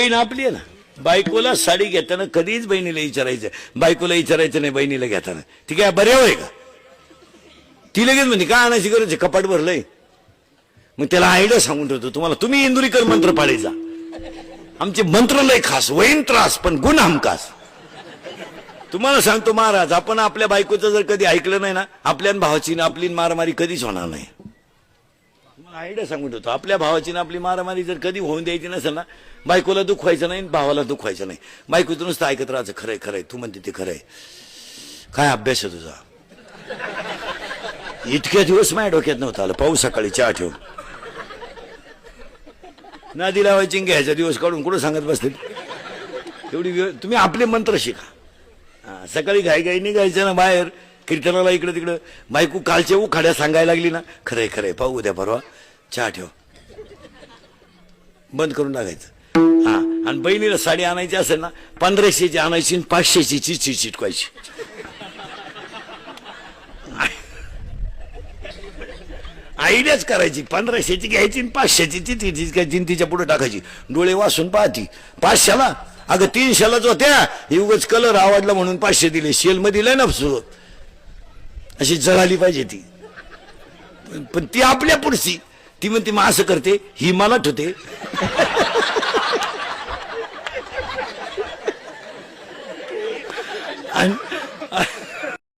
बहीण आपली आहे ना. बायकोला साडी घेताना कधीच बहिणीला विचारायचं, बायकोला विचारायचं नाही बहिणीला घेताना. ती काय बरे होय का? ती लगेच म्हणजे काय आणायची गरज आहे, कपाट भरलंय. मग त्याला आयडिया सांगून ठेवतो तुम्हाला, तुम्ही इंदुरीकर मंत्र पाळायचा. आमचे मंत्र लय खास, वहीन त्रास पण गुण हमखास. तुम्हाला सांगतो महाराज, आपण आपल्या बायकोचं जर कधी ऐकलं नाही ना, आपल्या भावाची ना आपली मारामारी कधीच होणार नाही. आयडिया सांगून ठेवतो, आपल्या भावाची ना आपली मारामारी जर कधी होऊन द्यायची नसेल ना, बायकोला दुखवायचं नाही, भावाला दुखवायचं नाही. बायकोचं नुसतं ऐकत राहायचं, खरंय खरंय तू म्हणते ते खरंय. काय अभ्यास आहे तुझा? इतक्या दिवस माझ्या डोक्यात नव्हतं आलं. पाऊस सकाळी चहा ठेवून नादी लावायची, घ्यायचा दिवस काढून कुठं सांगत बसते तेवढी तुम्ही आपले मंत्र शिका. सकाळी घाई निघायचं ना बाहेर कीर्तनाला, इकडे तिकडं. बायको कालच्या उखाड्या सांगायला लागली ना, खरंय खरंय पाहू उद्या परवा चहा ठेव, बंद करून टाकायचं. हा, आणि बहिणीला साडी आणायची असेल ना, 1500ची आणायची, 500ची चिठ्ठी चिटकायची. आयडियाच करायची, 1500ची घ्यायची, 500ची चिठ्ठी चिटकायची, तिच्या पुढे टाकायची. डोळे वासून पाहती 500ला, अगं 300लाच होत्या, उगाच कलर आवडला म्हणून 500 दिले. सेल मध्ये दिलंय ना, अशी जळाली पाहिजे ती. पण ती आपल्या पुढची, ती म्हणते मग असं करते, ही मला ठेवते.